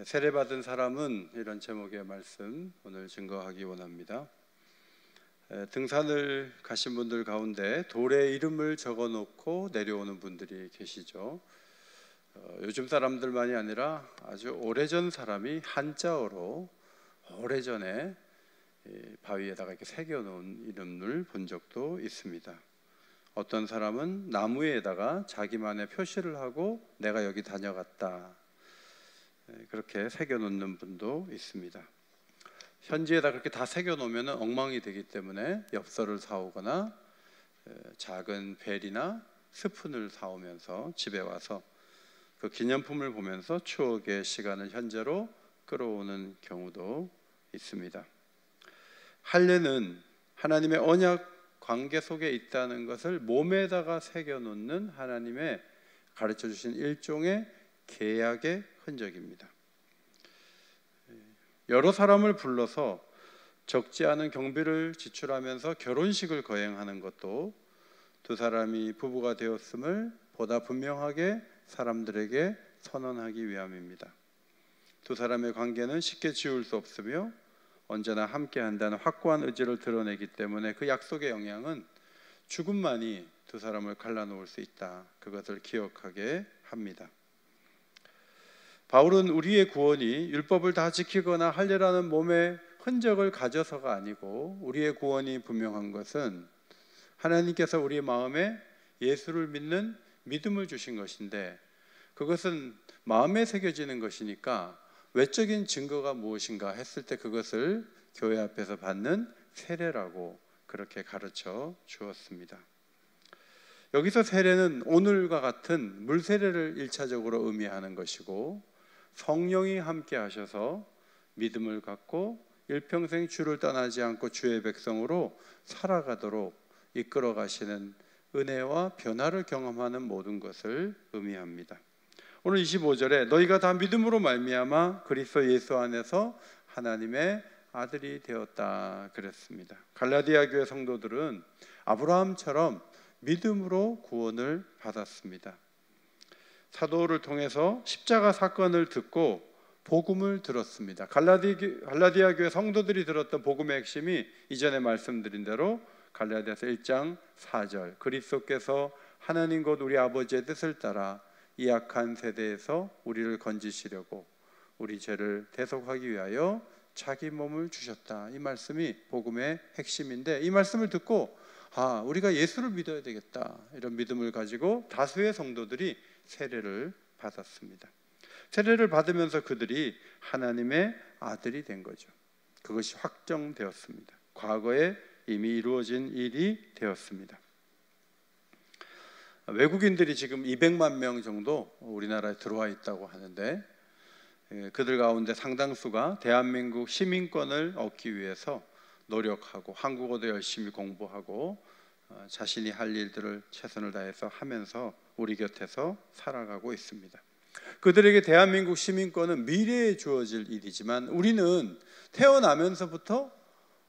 세례받은 사람은 이런 제목의 말씀 오늘 증거하기 원합니다. 등산을 가신 분들 가운데 돌에 이름을 적어 놓고 내려오는 분들이 계시죠. 요즘 사람들만이 아니라 아주 오래전 사람이 한자어로 오래전에 바위에다가 이렇게 새겨 놓은 이름을 본 적도 있습니다. 어떤 사람은 나무에다가 자기만의 표시를 하고 내가 여기 다녀갔다, 그렇게 새겨 놓는 분도 있습니다. 현지에다 그렇게 다 새겨 놓으면 엉망이 되기 때문에 엽서를 사오거나 작은 벨이나 스푼을 사오면서 집에 와서 그 기념품을 보면서 추억의 시간을 현재로 끌어오는 경우도 있습니다. 할례는 하나님의 언약 관계 속에 있다는 것을 몸에다가 새겨 놓는 하나님의 가르쳐 주신 일종의 계약의 흔적입니다. 여러 사람을 불러서 적지 않은 경비를 지출하면서 결혼식을 거행하는 것도 두 사람이 부부가 되었음을 보다 분명하게 사람들에게 선언하기 위함입니다. 두 사람의 관계는 쉽게 지울 수 없으며 언제나 함께 한다는 확고한 의지를 드러내기 때문에 그 약속의 영향은 죽음만이 두 사람을 갈라놓을 수 있다, 그것을 기억하게 합니다. 바울은 우리의 구원이 율법을 다 지키거나 할례라는 몸의 흔적을 가져서가 아니고, 우리의 구원이 분명한 것은 하나님께서 우리의 마음에 예수를 믿는 믿음을 주신 것인데, 그것은 마음에 새겨지는 것이니까 외적인 증거가 무엇인가 했을 때 그것을 교회 앞에서 받는 세례라고 그렇게 가르쳐 주었습니다. 여기서 세례는 오늘과 같은 물세례를 1차적으로 의미하는 것이고, 성령이 함께 하셔서 믿음을 갖고 일평생 주를 떠나지 않고 주의 백성으로 살아가도록 이끌어 가시는 은혜와 변화를 경험하는 모든 것을 의미합니다. 오늘 25절에 너희가 다 믿음으로 말미암아 그리스도 예수 안에서 하나님의 아들이 되었다 그랬습니다. 갈라디아 교회 성도들은 아브라함처럼 믿음으로 구원을 받았습니다. 사도를 통해서 십자가 사건을 듣고 복음을 들었습니다. 갈라디아 교회 성도들이 들었던 복음의 핵심이 이전에 말씀드린 대로 갈라디아서 1장 4절 그리스도께서 하나님 곧 우리 아버지의 뜻을 따라 이 악한 세대에서 우리를 건지시려고 우리 죄를 대속하기 위하여 자기 몸을 주셨다. 이 말씀이 복음의 핵심인데, 이 말씀을 듣고 우리가 예수를 믿어야 되겠다, 이런 믿음을 가지고 다수의 성도들이 세례를 받았습니다. 세례를 받으면서 그들이 하나님의 아들이 된 거죠. 그것이 확정되었습니다. 과거에 이미 이루어진 일이 되었습니다. 외국인들이 지금 200만 명 정도 우리나라에 들어와 있다고 하는데, 그들 가운데 상당수가 대한민국 시민권을 얻기 위해서 노력하고 한국어도 열심히 공부하고 자신이 할 일들을 최선을 다해서 하면서 우리 곁에서 살아가고 있습니다. 그들에게 대한민국 시민권은 미래에 주어질 일이지만, 우리는 태어나면서부터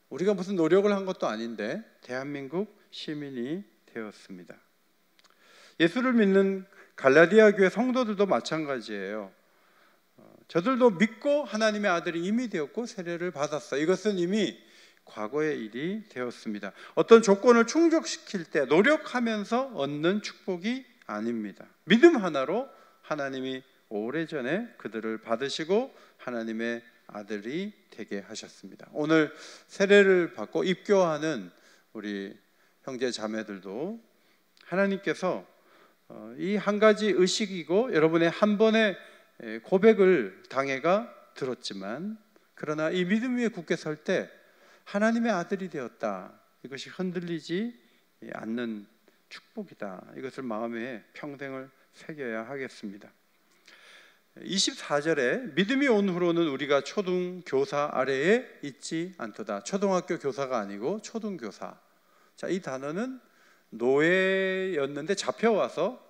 우리가 무슨 노력을 한 것도 아닌데 대한민국 시민이 되었습니다. 예수를 믿는 갈라디아 교회 성도들도 마찬가지예요. 저들도 믿고 하나님의 아들이 이미 되었고 세례를 받았어요. 이것은 이미 과거의 일이 되었습니다. 어떤 조건을 충족시킬 때 노력하면서 얻는 축복이 아닙니다. 믿음 하나로 하나님이 오래전에 그들을 받으시고 하나님의 아들이 되게 하셨습니다. 오늘 세례를 받고 입교하는 우리 형제 자매들도 하나님께서 이 한 가지 의식이고 여러분의 한 번의 고백을 당해가 들었지만, 그러나 이 믿음 위에 굳게 설 때 하나님의 아들이 되었다, 이것이 흔들리지 않는 축복이다, 이것을 마음에 평생을 새겨야 하겠습니다. 24절에 믿음이 온 후로는 우리가 초등교사 아래에 있지 않도다. 초등학교 교사가 아니고 초등교사. 자, 이 단어는 노예였는데 잡혀와서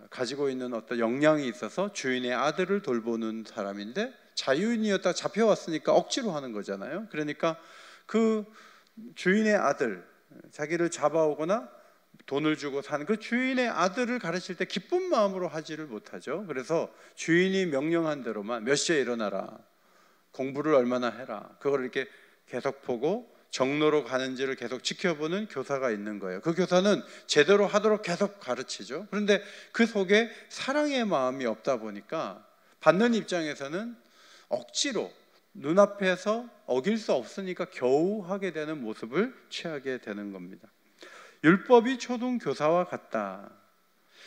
가지고 있는 어떤 역량이 있어서 주인의 아들을 돌보는 사람인데, 자유인이었다 잡혀왔으니까 억지로 하는 거잖아요. 그러니까 그 주인의 아들, 자기를 잡아오거나 돈을 주고 산 그 주인의 아들을 가르칠 때 기쁜 마음으로 하지를 못하죠. 그래서 주인이 명령한 대로만 몇 시에 일어나라, 공부를 얼마나 해라, 그걸 이렇게 계속 보고 정로로 가는지를 계속 지켜보는 교사가 있는 거예요. 그 교사는 제대로 하도록 계속 가르치죠. 그런데 그 속에 사랑의 마음이 없다 보니까 받는 입장에서는 억지로 눈앞에서 어길 수 없으니까 겨우 하게 되는 모습을 취하게 되는 겁니다. 율법이 초등 교사와 같다.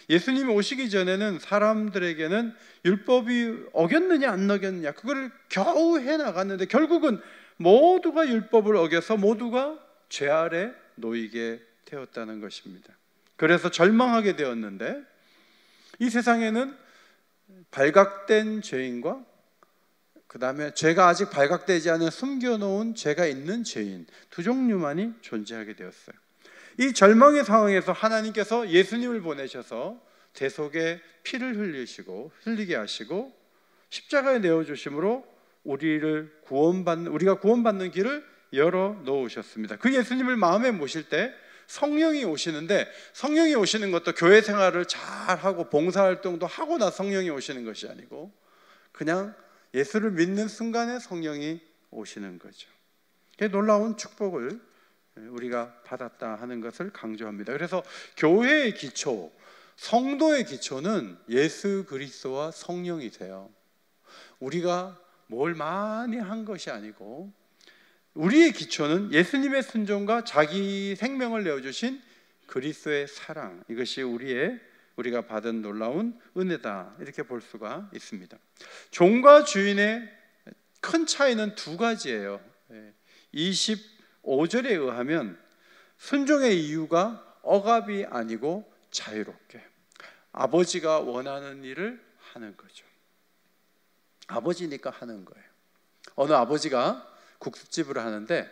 예수님이 오시기 전에는 사람들에게는 율법이 어겼느냐 안 어겼느냐 그거를 겨우 해나갔는데 결국은 모두가 율법을 어겨서 모두가 죄 아래 놓이게 되었다는 것입니다. 그래서 절망하게 되었는데 이 세상에는 발각된 죄인과 그 다음에 죄가 아직 발각되지 않은 숨겨놓은 죄가 있는 죄인, 두 종류만이 존재하게 되었어요. 이 절망의 상황에서 하나님께서 예수님을 보내셔서 대속의 피를 흘리게 하시고 십자가에 내어주심으로 우리가 구원받는 길을 열어 놓으셨습니다. 그 예수님을 마음에 모실 때 성령이 오시는데, 성령이 오시는 것도 교회 생활을 잘하고 봉사활동도 하고 나 성령이 오시는 것이 아니고 그냥 예수를 믿는 순간에 성령이 오시는 거죠. 놀라운 축복을 우리가 받았다 하는 것을 강조합니다. 그래서 교회의 기초, 성도의 기초는 예수 그리스도와 성령이세요. 우리가 뭘 많이 한 것이 아니고 우리의 기초는 예수님의 순종과 자기 생명을 내어주신 그리스도의 사랑, 이것이 우리가 받은 놀라운 은혜다, 이렇게 볼 수가 있습니다. 종과 주인의 큰 차이는 두 가지예요. 25절에 의하면 순종의 이유가 억압이 아니고 자유롭게 아버지가 원하는 일을 하는 거죠. 아버지니까 하는 거예요. 어느 아버지가 국수집을 하는데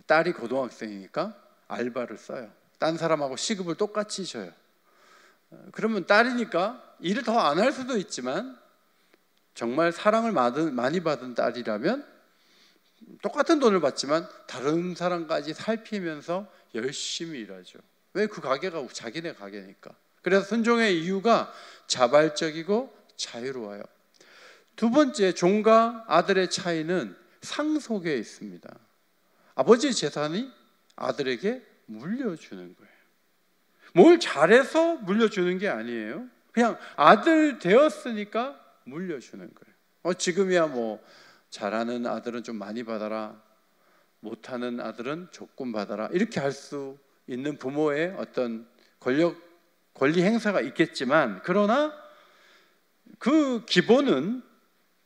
딸이 고등학생이니까 알바를 써요. 딴 사람하고 시급을 똑같이 줘요. 그러면 딸이니까 일을 더 안 할 수도 있지만 정말 사랑을 많이 받은 딸이라면 똑같은 돈을 받지만 다른 사람까지 살피면서 열심히 일하죠. 왜? 그 가게가 자기네 가게니까. 그래서 순종의 이유가 자발적이고 자유로워요. 두 번째, 종과 아들의 차이는 상속에 있습니다. 아버지의 재산이 아들에게 물려주는 거예요. 뭘 잘해서 물려주는 게 아니에요. 그냥 아들 되었으니까 물려주는 거예요. 지금이야 뭐 잘하는 아들은 좀 많이 받아라, 못하는 아들은 조금 받아라, 이렇게 할 수 있는 부모의 어떤 권리 행사가 있겠지만, 그러나 그 기본은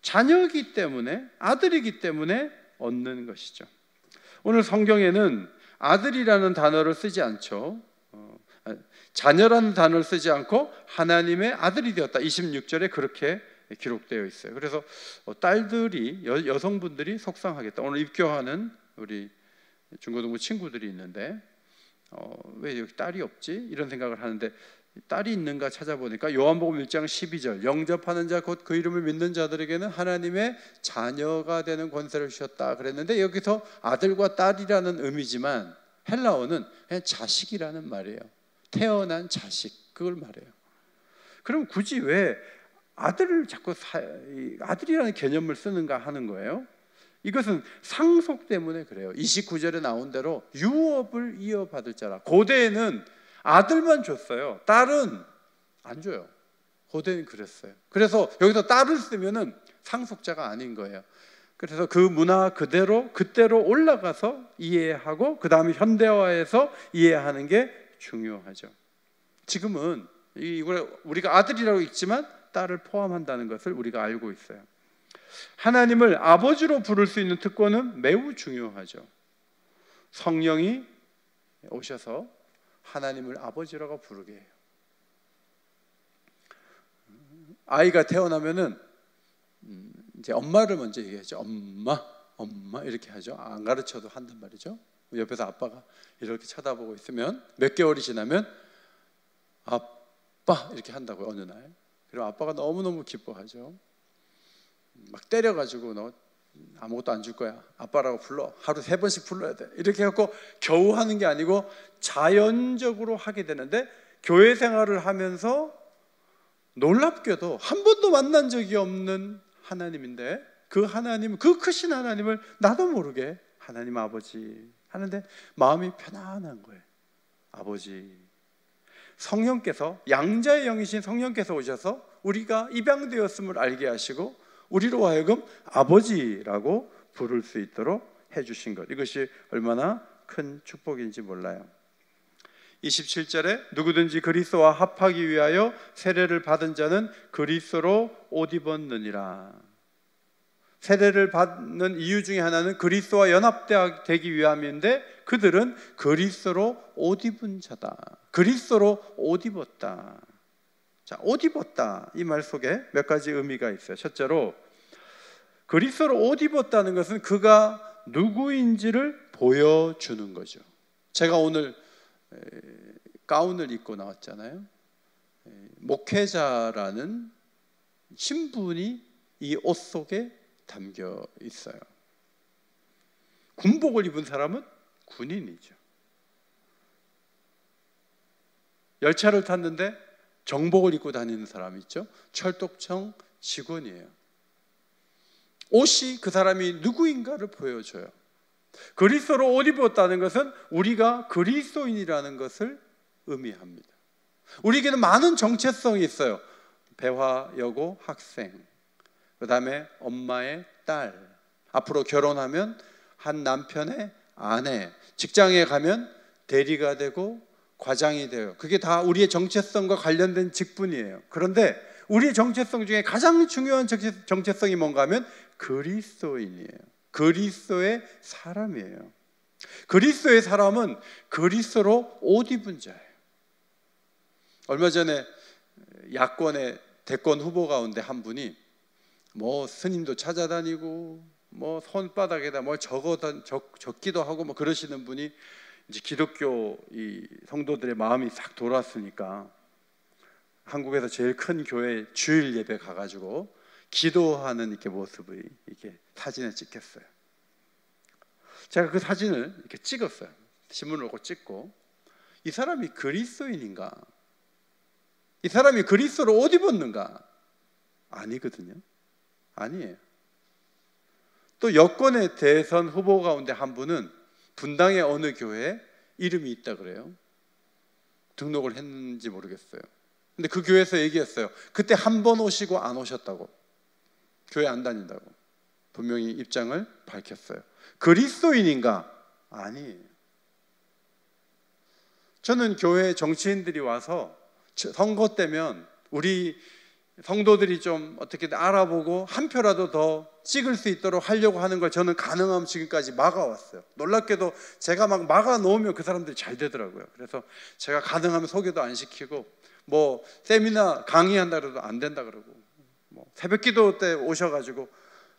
자녀이기 때문에, 아들이기 때문에 얻는 것이죠. 오늘 성경에는 아들이라는 단어를 쓰지 않죠. 자녀라는 단어를 쓰지 않고 하나님의 아들이 되었다, 26절에 그렇게 기록되어 있어요. 그래서 딸들이, 여성분들이 속상하겠다. 오늘 입교하는 우리 중고등부 친구들이 있는데 왜 여기 딸이 없지? 이런 생각을 하는데, 딸이 있는가 찾아보니까 요한복음 1장 12절, 영접하는 자 곧 그 이름을 믿는 자들에게는 하나님의 자녀가 되는 권세를 주셨다 그랬는데, 여기서 아들과 딸이라는 의미지만 헬라어는 그냥 자식이라는 말이에요. 태어난 자식, 그걸 말해요. 그럼 굳이 왜 아들을 자꾸 아들이라는 개념을 쓰는가 하는 거예요. 이것은 상속 때문에 그래요. 29절에 나온 대로 유업을 이어받을 자라. 고대에는 아들만 줬어요. 딸은 안 줘요. 고대는 그랬어요. 그래서 여기서 딸을 쓰면은 상속자가 아닌 거예요. 그래서 그 문화 그대로 올라가서 이해하고 그 다음에 현대화해서 이해하는 게 중요하죠. 지금은 우리가 아들이라고 읽지만 딸을 포함한다는 것을 우리가 알고 있어요. 하나님을 아버지로 부를 수 있는 특권은 매우 중요하죠. 성령이 오셔서 하나님을 아버지라고 부르게 해요. 아이가 태어나면은 이제 엄마를 먼저 얘기하죠. 엄마 이렇게 하죠. 안 가르쳐도 한단 말이죠. 옆에서 아빠가 이렇게 쳐다보고 있으면 몇 개월이 지나면 아빠 이렇게 한다고요. 어느 날. 그리고 아빠가 너무너무 기뻐하죠. 막 때려가지고 너 아무것도 안 줄 거야. 아빠라고 불러. 하루 3번씩 불러야 돼. 이렇게 해갖고 겨우 하는 게 아니고 자연적으로 하게 되는데, 교회 생활을 하면서 놀랍게도 한 번도 만난 적이 없는 하나님인데, 그 하나님, 그 크신 하나님을 나도 모르게 하나님 아버지 하는데 마음이 편안한 거예요. 아버지. 성령께서, 양자의 영이신 성령께서 오셔서 우리가 입양되었음을 알게 하시고 우리로 하여금 아버지라고 부를 수 있도록 해주신 것, 이것이 얼마나 큰 축복인지 몰라요. 27절에 누구든지 그리스도와 합하기 위하여 세례를 받은 자는 그리스도로 옷 입었느니라. 세례를 받는 이유 중에 하나는 그리스도와 연합되기 위함인데, 그들은 그리스도로 옷 입은 자다. 그리스도로 옷 입었다. 자, 옷 입었다, 이 말 속에 몇 가지 의미가 있어요. 첫째로, 그리스도로 옷 입었다는 것은 그가 누구인지를 보여주는 거죠. 제가 오늘 가운을 입고 나왔잖아요. 목회자라는 신분이 이 옷 속에 담겨 있어요. 군복을 입은 사람은 군인이죠. 열차를 탔는데 정복을 입고 다니는 사람이 있죠. 철도청 직원이에요. 옷이 그 사람이 누구인가를 보여줘요. 그리스도로 옷 입었다는 것은 우리가 그리스도인이라는 것을 의미합니다. 우리에게는 많은 정체성이 있어요. 배화, 여고, 학생, 그 다음에 엄마의 딸, 앞으로 결혼하면 한 남편의 아내, 직장에 가면 대리가 되고 과장이 돼요. 그게 다 우리의 정체성과 관련된 직분이에요. 그런데 우리의 정체성 중에 가장 중요한 정체성이 뭔가 하면 그리스도인이에요. 그리스도의 사람이에요. 그리스도의 사람은 그리스도로 옷 입은 자예요. 얼마 전에 야권의 대권 후보 가운데 한 분이 뭐 스님도 찾아다니고 뭐 손바닥에다 뭐 적기도 하고 뭐 그러시는 분이 이제 기독교 이 성도들의 마음이 싹 돌았으니까 한국에서 제일 큰 교회 주일 예배 가가지고 기도하는 이렇게 모습이 이렇게 사진에 찍혔어요. 제가 그 사진을 이렇게 찍었어요. 신문을 꼭 찍고, 이 사람이 그리스도인인가? 이 사람이 그리스도로 옷 입었는가? 아니거든요. 아니에요. 또 여권의 대선 후보 가운데 한 분은 분당의 어느 교회에 이름이 있다 그래요. 등록을 했는지 모르겠어요. 근데 그 교회에서 얘기했어요. 그때 한 번 오시고 안 오셨다고. 교회 안 다닌다고. 분명히 입장을 밝혔어요. 그리스도인인가? 아니에요. 저는 교회 정치인들이 와서 선거 때면 우리 성도들이 좀 어떻게든 알아보고 한 표라도 더 찍을 수 있도록 하려고 하는 걸 저는 가능하면 지금까지 막아왔어요. 놀랍게도 제가 막 막아놓으면 그 사람들이 잘 되더라고요. 그래서 제가 가능하면 소개도 안 시키고, 뭐 세미나 강의한다 그래도 안 된다 그러고, 뭐 새벽 기도 때 오셔가지고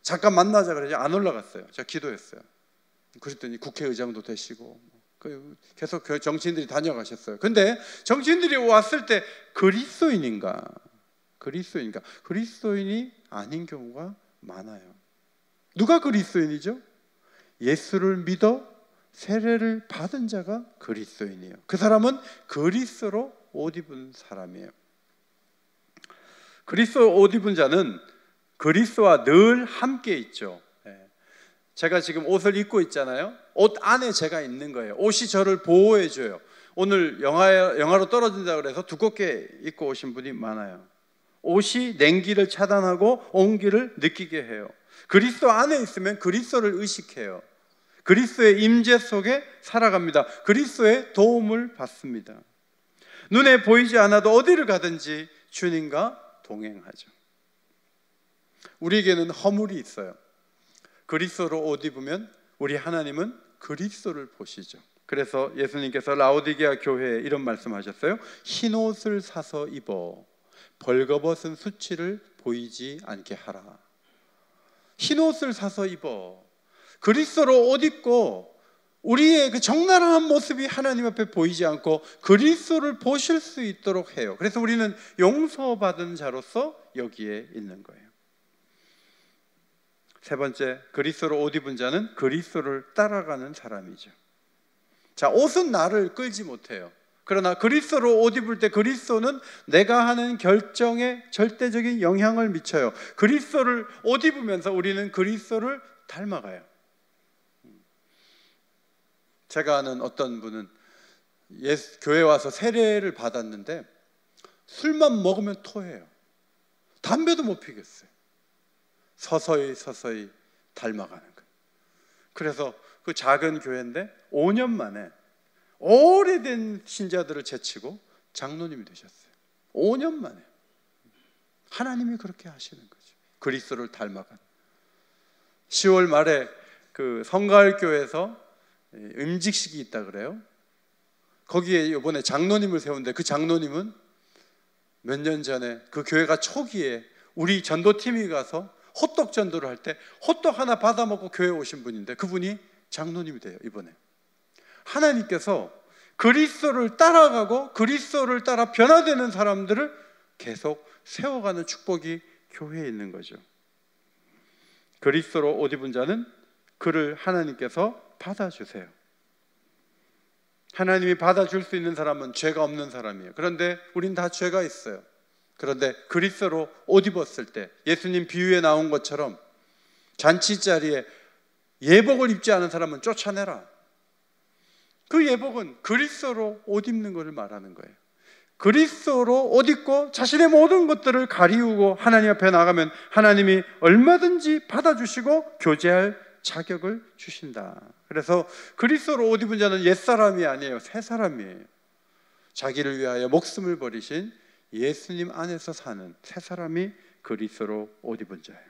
잠깐 만나자 그러지 안 올라갔어요. 제가 기도했어요. 그랬더니 국회의장도 되시고 계속 정치인들이 다녀가셨어요. 근데 정치인들이 왔을 때 그리스도인인가? 그리스도인이 아닌 경우가 많아요. 누가 그리스도인이죠? 예수를 믿어 세례를 받은 자가 그리스도인이에요. 그 사람은 그리스도로 옷 입은 사람이에요. 그리스도 옷 입은 자는 그리스도와 늘 함께 있죠. 제가 지금 옷을 입고 있잖아요. 옷 안에 제가 있는 거예요. 옷이 저를 보호해줘요. 오늘 영하로 떨어진다 그래서 두껍게 입고 오신 분이 많아요. 옷이 냉기를 차단하고 온기를 느끼게 해요. 그리스도 안에 있으면 그리스도를 의식해요. 그리스도의 임재 속에 살아갑니다. 그리스도의 도움을 받습니다. 눈에 보이지 않아도 어디를 가든지 주님과 동행하죠. 우리에게는 허물이 있어요. 그리스도로 옷 입으면 우리 하나님은 그리스도를 보시죠. 그래서 예수님께서 라오디게아 교회에 이런 말씀하셨어요. 흰 옷을 사서 입어 벌거벗은 수치를 보이지 않게 하라. 흰 옷을 사서 입어. 그리스도로 옷 입고 우리의 그 적나라한 모습이 하나님 앞에 보이지 않고 그리스도를 보실 수 있도록 해요. 그래서 우리는 용서받은 자로서 여기에 있는 거예요. 세 번째, 그리스도로 옷 입은 자는 그리스도를 따라가는 사람이죠. 자, 옷은 나를 끌지 못해요. 그러나 그리스도로 옷 입을 때 그리스도는 내가 하는 결정에 절대적인 영향을 미쳐요. 그리스도를 옷 입으면서 우리는 그리스도를 닮아가요. 제가 아는 어떤 분은 교회 와서 세례를 받았는데 술만 먹으면 토해요. 담배도 못 피겠어요. 서서히 닮아가는 거예요. 그래서 그 작은 교회인데 5년 만에 오래된 신자들을 제치고 장로님이 되셨어요. 5년 만에. 하나님이 그렇게 하시는 거죠. 그리스도를 닮아간. 10월 말에 그 성가을교회에서 임직식이 있다 그래요. 거기에 이번에 장로님을 세웠는데 그 장로님은 몇 년 전에 그 교회가 초기에 우리 전도팀이 가서 호떡 전도를 할 때 호떡 하나 받아 먹고 교회에 오신 분인데 그분이 장로님이 돼요. 이번에 하나님께서 그리스도를 따라가고 그리스도를 따라 변화되는 사람들을 계속 세워가는 축복이 교회에 있는 거죠. 그리스도로 옷 입은 자는 그를 하나님께서 받아주세요. 하나님이 받아줄 수 있는 사람은 죄가 없는 사람이에요. 그런데 우린 다 죄가 있어요. 그런데 그리스도로 옷 입었을 때 예수님 비유에 나온 것처럼 잔치 자리에 예복을 입지 않은 사람은 쫓아내라. 그 예복은 그리스도로 옷 입는 것을 말하는 거예요. 그리스도로 옷 입고 자신의 모든 것들을 가리우고 하나님 앞에 나가면 하나님이 얼마든지 받아주시고 교제할 자격을 주신다. 그래서 그리스도로 옷 입은 자는 옛사람이 아니에요. 새사람이에요. 자기를 위하여 목숨을 버리신 예수님 안에서 사는 새사람이 그리스도로 옷 입은 자예요.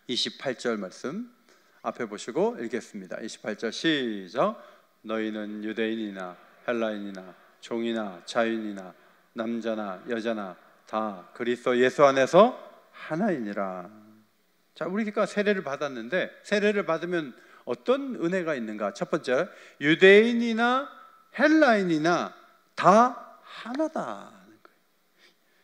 28절 말씀 앞에 보시고 읽겠습니다. 28절 시작. 너희는 유대인이나 헬라인이나 종이나 자유인이나 남자나 여자나 다 그리스도 예수 안에서 하나이니라. 자, 우리가 세례를 받았는데 세례를 받으면 어떤 은혜가 있는가? 첫 번째, 유대인이나 헬라인이나 다 하나다.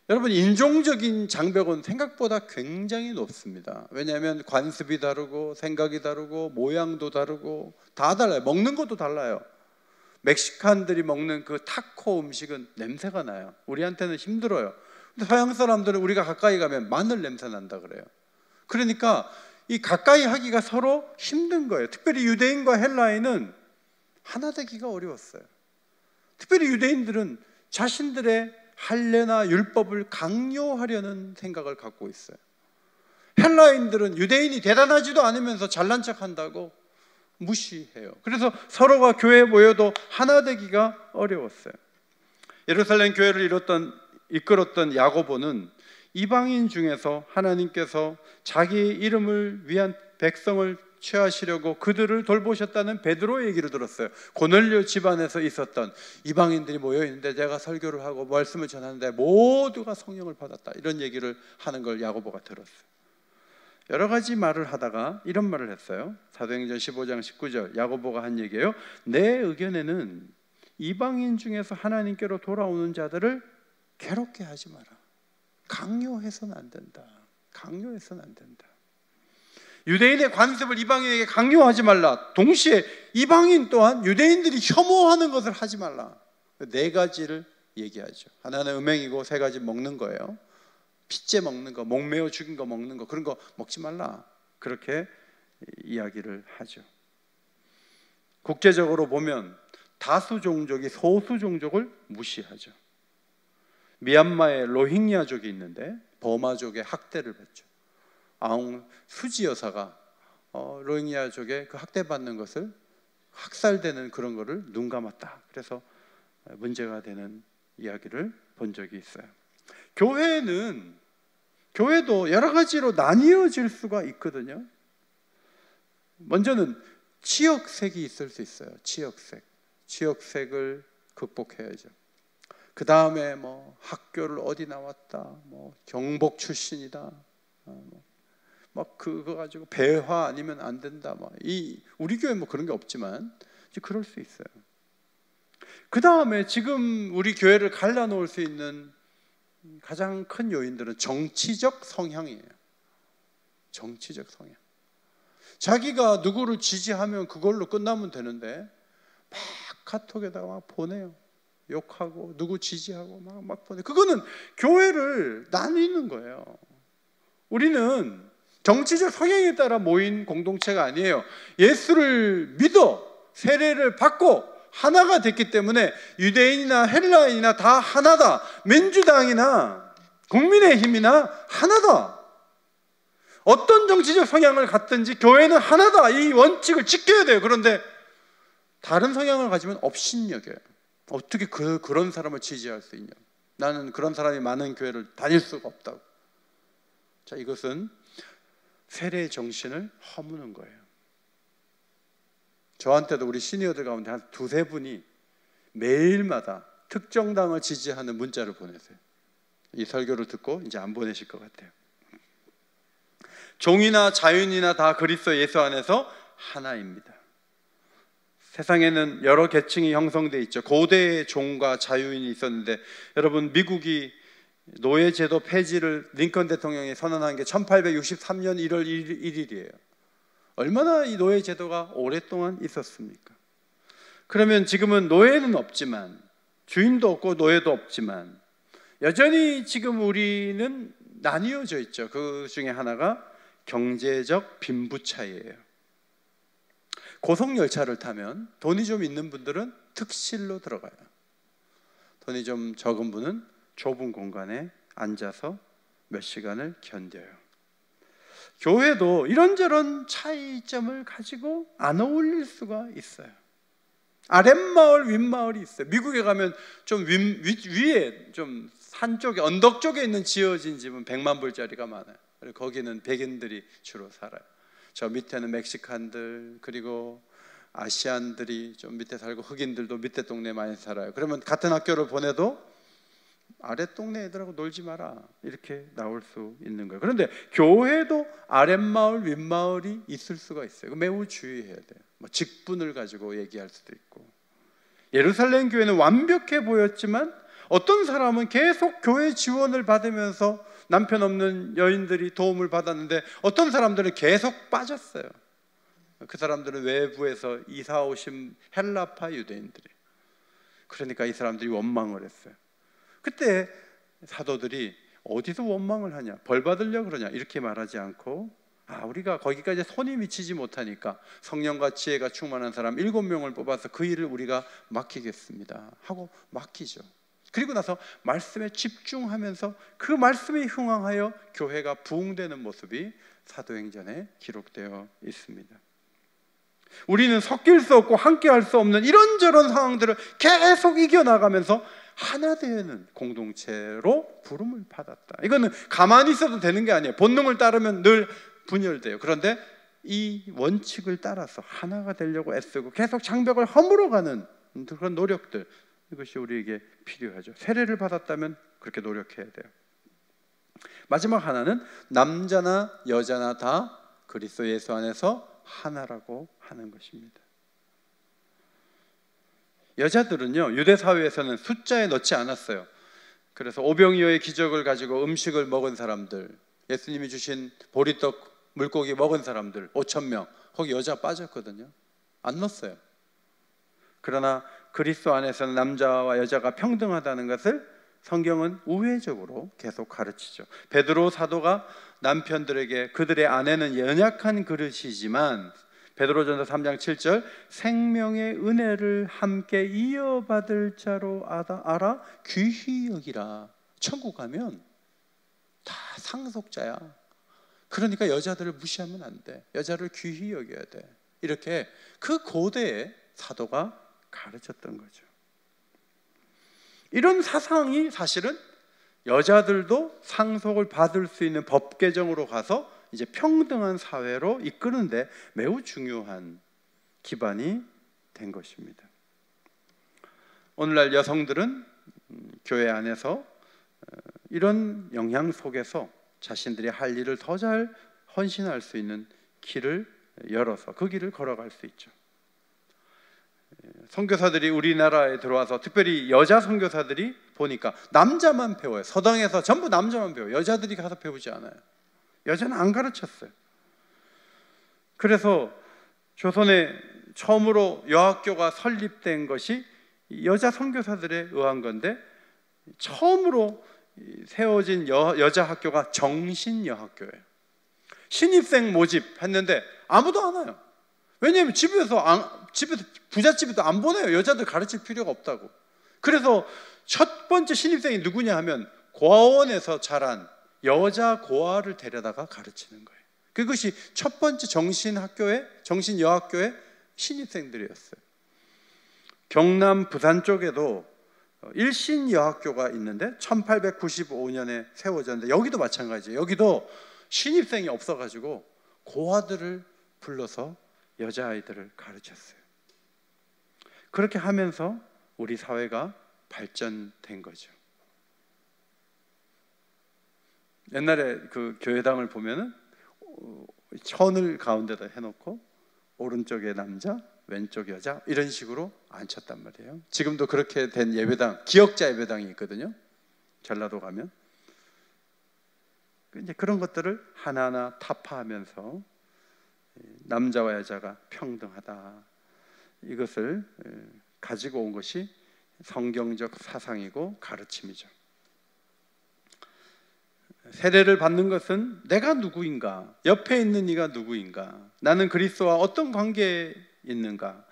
여러분, 인종적인 장벽은 생각보다 굉장히 높습니다. 왜냐하면 관습이 다르고 생각이 다르고 모양도 다르고 다 달라요. 먹는 것도 달라요. 멕시칸들이 먹는 그 타코 음식은 냄새가 나요. 우리한테는 힘들어요. 근데 서양 사람들은 우리가 가까이 가면 마늘 냄새 난다 그래요. 그러니까 이 가까이 하기가 서로 힘든 거예요. 특별히 유대인과 헬라인은 하나 되기가 어려웠어요. 특별히 유대인들은 자신들의 할례나 율법을 강요하려는 생각을 갖고 있어요. 헬라인들은 유대인이 대단하지도 않으면서 잘난 척한다고 무시해요. 그래서 서로가 교회에 모여도 하나 되기가 어려웠어요. 예루살렘 교회를 이끌었던 야고보는 이방인 중에서 하나님께서 자기 이름을 위한 백성을 취하시려고 그들을 돌보셨다는 베드로의 얘기를 들었어요. 고넬료 집안에서 있었던 이방인들이 모여있는데 내가 설교를 하고 말씀을 전하는데 모두가 성령을 받았다, 이런 얘기를 하는 걸 야고보가 들었어요. 여러 가지 말을 하다가 이런 말을 했어요. 사도행전 15장 19절 야고보가 한 얘기예요. 내 의견에는 이방인 중에서 하나님께로 돌아오는 자들을 괴롭게 하지 마라. 강요해서는 안 된다. 강요해서는 안 된다. 유대인의 관습을 이방인에게 강요하지 말라. 동시에 이방인 또한 유대인들이 혐오하는 것을 하지 말라. 네 가지를 얘기하죠. 하나는 음행이고 세 가지 먹는 거예요. 핏째 먹는 거, 목매어 죽인 거 먹는 거, 그런 거 먹지 말라. 그렇게 이야기를 하죠. 국제적으로 보면 다수 종족이 소수 종족을 무시하죠. 미얀마에 로힝야족이 있는데 버마족의 학대를 받죠. 아웅 수지 여사가 로힝야족의 그 학대받는 것을 학살되는 그런 거를 눈 감았다. 그래서 문제가 되는 이야기를 본 적이 있어요. 교회도 여러 가지로 나뉘어질 수가 있거든요. 먼저는 지역색이 있을 수 있어요. 지역색을 극복해야죠. 그 다음에 뭐 학교를 어디 나왔다, 뭐 경복 출신이다, 막 그거 가지고 배화 아니면 안 된다. 우리 교회 뭐 그런 게 없지만 이제 그럴 수 있어요. 그 다음에 지금 우리 교회를 갈라놓을 수 있는 가장 큰 요인들은 정치적 성향이에요. 정치적 성향. 자기가 누구를 지지하면 그걸로 끝나면 되는데 막 카톡에다가 막 보내요. 욕하고 누구 지지하고 막 보내. 그거는 교회를 나뉘는 거예요. 우리는 정치적 성향에 따라 모인 공동체가 아니에요. 예수를 믿어 세례를 받고 하나가 됐기 때문에 유대인이나 헬라인이나 다 하나다. 민주당이나 국민의힘이나 하나다. 어떤 정치적 성향을 갖든지 교회는 하나다. 이 원칙을 지켜야 돼요. 그런데 다른 성향을 가지면 업신여겨요. 어떻게 그런 사람을 지지할 수 있냐. 나는 그런 사람이 많은 교회를 다닐 수가 없다고. 자, 이것은 세례의 정신을 허무는 거예요. 저한테도 우리 시니어들 가운데 한 두세 분이 매일마다 특정 당을 지지하는 문자를 보내세요. 이 설교를 듣고 이제 안 보내실 것 같아요. 종이나 자유인이나 다 그리스도 예수 안에서 하나입니다. 세상에는 여러 계층이 형성되어 있죠. 고대의 종과 자유인이 있었는데, 여러분 미국이 노예제도 폐지를 링컨 대통령이 선언한 게 1863년 1월 1일이에요. 얼마나 이 노예제도가 오랫동안 있었습니까? 그러면 지금은 노예는 없지만, 주인도 없고 노예도 없지만 여전히 지금 우리는 나뉘어져 있죠. 그 중에 하나가 경제적 빈부차이예요. 고속열차를 타면 돈이 좀 있는 분들은 특실로 들어가요. 돈이 좀 적은 분은 좁은 공간에 앉아서 몇 시간을 견뎌요. 교회도 이런저런 차이점을 가지고 안 어울릴 수가 있어요. 아랫마을 윗마을이 있어요. 미국에 가면 좀 위에 좀 산 쪽에 언덕 쪽에 있는 지어진 집은 100만 불짜리가 많아요. 거기는 백인들이 주로 살아요. 저 밑에는 멕시칸들, 그리고 아시안들이 좀 밑에 살고 흑인들도 밑에 동네에 많이 살아요. 그러면 같은 학교를 보내도 아래 동네 애들하고 놀지 마라 이렇게 나올 수 있는 거예요. 그런데 교회도 아랫마을 윗마을이 있을 수가 있어요. 매우 주의해야 돼요. 뭐 직분을 가지고 얘기할 수도 있고. 예루살렘 교회는 완벽해 보였지만 어떤 사람은 계속 교회 지원을 받으면서 남편 없는 여인들이 도움을 받았는데 어떤 사람들은 계속 빠졌어요. 그 사람들은 외부에서 이사 오신 헬라파 유대인들이. 그러니까 이 사람들이 원망을 했어요. 그때 사도들이 어디서 원망을 하냐, 벌 받으려고 그러냐 이렇게 말하지 않고, 우리가 거기까지 손이 미치지 못하니까 성령과 지혜가 충만한 사람 7명을 뽑아서 그 일을 우리가 맡기겠습니다 하고 맡기죠. 그리고 나서 말씀에 집중하면서 그 말씀에 흥황하여 교회가 부흥되는 모습이 사도행전에 기록되어 있습니다. 우리는 섞일 수 없고 함께 할 수 없는 이런저런 상황들을 계속 이겨나가면서 하나 되는 공동체로 부름을 받았다. 이거는 가만히 있어도 되는 게 아니에요. 본능을 따르면 늘 분열돼요. 그런데 이 원칙을 따라서 하나가 되려고 애쓰고 계속 장벽을 허물어가는 그런 노력들, 이것이 우리에게 필요하죠. 세례를 받았다면 그렇게 노력해야 돼요. 마지막 하나는 남자나 여자나 다 그리스도 예수 안에서 하나라고 하는 것입니다. 여자들은요, 유대 사회에서는 숫자에 넣지 않았어요. 그래서 오병이어의 기적을 가지고 음식을 먹은 사람들, 예수님이 주신 보리떡 물고기 먹은 사람들 5,000명, 거기 여자 빠졌거든요. 안 넣었어요. 그러나 그리스도 안에서는 남자와 여자가 평등하다는 것을 성경은 우회적으로 계속 가르치죠. 베드로 사도가 남편들에게 그들의 아내는 연약한 그릇이지만, 베드로전서 3장 7절, 생명의 은혜를 함께 이어받을 자로 알아 귀히 여기라. 천국 가면 다 상속자야. 그러니까 여자들을 무시하면 안 돼. 여자를 귀히 여겨야 돼. 이렇게 그 고대의 사도가 가르쳤던 거죠. 이런 사상이 사실은 여자들도 상속을 받을 수 있는 법 개정으로 가서 이제 평등한 사회로 이끄는데 매우 중요한 기반이 된 것입니다. 오늘날 여성들은 교회 안에서 이런 영향 속에서 자신들이 할 일을 더 잘 헌신할 수 있는 길을 열어서 그 길을 걸어갈 수 있죠. 선교사들이 우리나라에 들어와서, 특별히 여자 선교사들이 보니까 남자만 배워요. 서당에서 전부 남자만 배워요. 여자들이 가서 배우지 않아요. 여자는 안 가르쳤어요. 그래서 조선에 처음으로 여학교가 설립된 것이 여자 선교사들에 의한 건데, 처음으로 세워진 여자 학교가 정신여학교예요. 신입생 모집했는데 아무도 안 와요. 왜냐하면 집에서 부잣집에도 안 보내요. 여자들 가르칠 필요가 없다고. 그래서 첫 번째 신입생이 누구냐 하면 고아원에서 자란 여자 고아를 데려다가 가르치는 거예요. 그것이 첫 번째 정신여학교의 신입생들이었어요. 경남 부산 쪽에도 일신여학교가 있는데 1895년에 세워졌는데, 여기도 마찬가지예요. 여기도 신입생이 없어가지고 고아들을 불러서 여자아이들을 가르쳤어요. 그렇게 하면서 우리 사회가 발전된 거죠. 옛날에 그 교회당을 보면은 천을 가운데다 해놓고 오른쪽에 남자, 왼쪽 여자 이런 식으로 앉혔단 말이에요. 지금도 그렇게 된 예배당, 기역자 예배당이 있거든요. 전라도 가면 이제 그런 것들을 하나하나 타파하면서 남자와 여자가 평등하다, 이것을 가지고 온 것이 성경적 사상이고 가르침이죠. 세례를 받는 것은 내가 누구인가, 옆에 있는 이가 누구인가, 나는 그리스도와 어떤 관계에 있는가,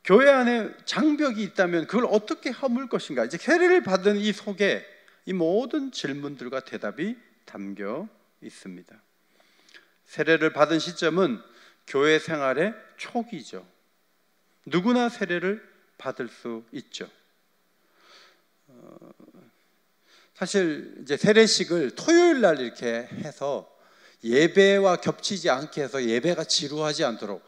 교회 안에 장벽이 있다면 그걸 어떻게 허물 것인가, 이제 세례를 받은 이 속에 이 모든 질문들과 대답이 담겨 있습니다. 세례를 받은 시점은 교회 생활의 초기죠. 누구나 세례를 받을 수 있죠. 사실 이제 세례식을 토요일 날 이렇게 해서 예배와 겹치지 않게 해서 예배가 지루하지 않도록,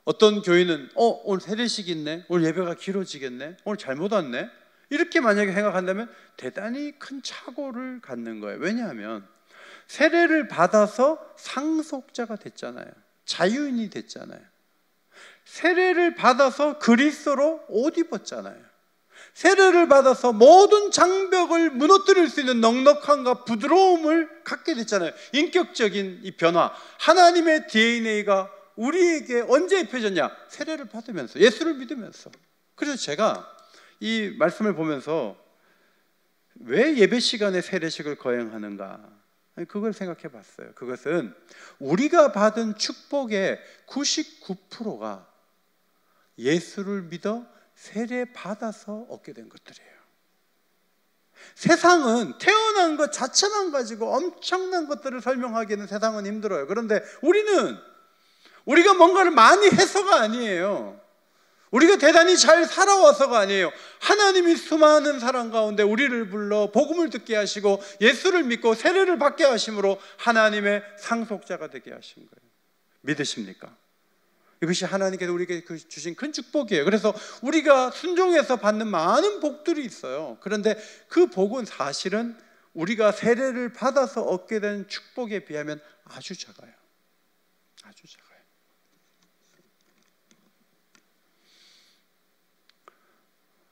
어떤 교회는 오늘 세례식 있네, 오늘 예배가 길어지겠네, 오늘 잘못 왔네, 이렇게 만약에 생각한다면 대단히 큰 착오를 갖는 거예요. 왜냐하면 세례를 받아서 상속자가 됐잖아요. 자유인이 됐잖아요. 세례를 받아서 그리스도로 옷 입었잖아요. 세례를 받아서 모든 장벽을 무너뜨릴 수 있는 넉넉함과 부드러움을 갖게 됐잖아요. 인격적인 이 변화, 하나님의 DNA가 우리에게 언제 입혀졌냐? 세례를 받으면서, 예수를 믿으면서. 그래서 제가 이 말씀을 보면서 왜 예배 시간에 세례식을 거행하는가, 그걸 생각해 봤어요. 그것은 우리가 받은 축복의 99%가 예수를 믿어 세례 받아서 얻게 된 것들이에요. 세상은 태어난 것 자체만 가지고 엄청난 것들을 설명하기에는 세상은 힘들어요. 그런데 우리가 뭔가를 많이 해서가 아니에요. 우리가 대단히 잘 살아와서가 아니에요. 하나님이 수많은 사람 가운데 우리를 불러 복음을 듣게 하시고 예수를 믿고 세례를 받게 하심으로 하나님의 상속자가 되게 하신 거예요. 믿으십니까? 이것이 하나님께서 우리에게 주신 큰 축복이에요. 그래서 우리가 순종해서 받는 많은 복들이 있어요. 그런데 그 복은 사실은 우리가 세례를 받아서 얻게 된 축복에 비하면 아주 작아요. 아주 작아요.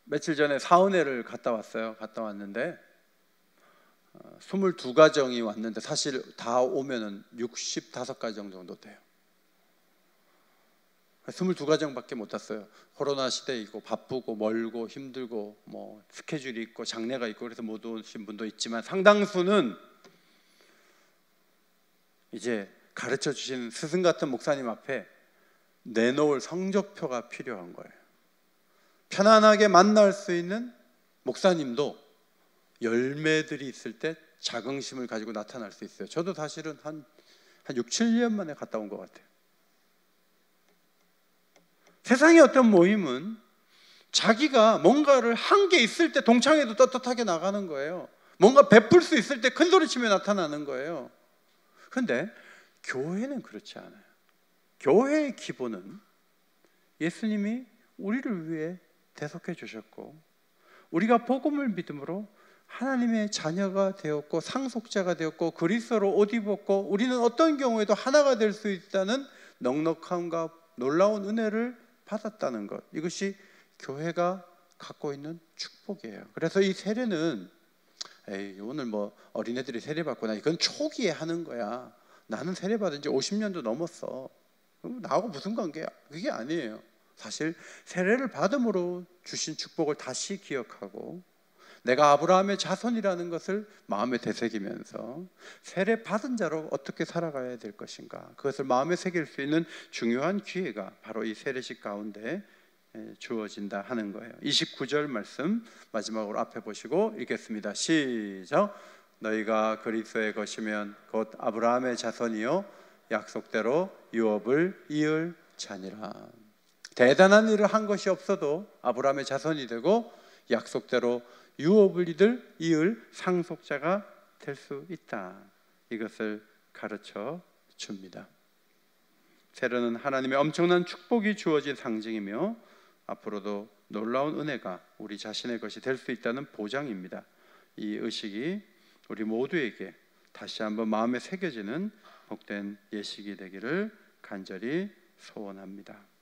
며칠 전에 사은회를 갔다 왔어요. 갔다 왔는데 22가정이 왔는데 사실 다 오면은 65가정 정도 돼요. 22가정밖에 못 왔어요. 코로나 시대이고 바쁘고 멀고 힘들고 뭐 스케줄이 있고 장례가 있고 그래서 못 오신 분도 있지만, 상당수는 이제 가르쳐 주신 스승 같은 목사님 앞에 내놓을 성적표가 필요한 거예요. 편안하게 만날 수 있는 목사님도 열매들이 있을 때 자긍심을 가지고 나타날 수 있어요. 저도 사실은 한 6, 7년 만에 갔다 온 것 같아요. 세상의 어떤 모임은 자기가 뭔가를 한 게 있을 때 동창회도 떳떳하게 나가는 거예요. 뭔가 베풀 수 있을 때 큰 소리치며 나타나는 거예요. 그런데 교회는 그렇지 않아요. 교회의 기본은 예수님이 우리를 위해 대속해 주셨고, 우리가 복음을 믿음으로 하나님의 자녀가 되었고 상속자가 되었고 그리스도로 옷 입었고, 우리는 어떤 경우에도 하나가 될 수 있다는 넉넉함과 놀라운 은혜를 받았다는 것, 이것이 교회가 갖고 있는 축복이에요. 그래서 이 세례는 오늘 뭐 어린애들이 세례 받구나, 이건 초기에 하는 거야. 나는 세례 받은 지 50년도 넘었어. 나하고 무슨 관계야? 그게 아니에요. 사실 세례를 받음으로 주신 축복을 다시 기억하고 내가 아브라함의 자손이라는 것을 마음에 되새기면서 세례 받은 자로 어떻게 살아가야 될 것인가, 그것을 마음에 새길 수 있는 중요한 기회가 바로 이 세례식 가운데 주어진다 하는 거예요. 29절 말씀 마지막으로 앞에 보시고 읽겠습니다. 시작. 너희가 그리스도의 것이면 곧 아브라함의 자손이요 약속대로 유업을 이을 자니라. 대단한 일을 한 것이 없어도 아브라함의 자손이 되고 약속대로 유업을 이을 상속자가 될 수 있다. 이것을 가르쳐 줍니다. 세례는 하나님의 엄청난 축복이 주어진 상징이며 앞으로도 놀라운 은혜가 우리 자신의 것이 될 수 있다는 보장입니다. 이 의식이 우리 모두에게 다시 한번 마음에 새겨지는 복된 예식이 되기를 간절히 소원합니다.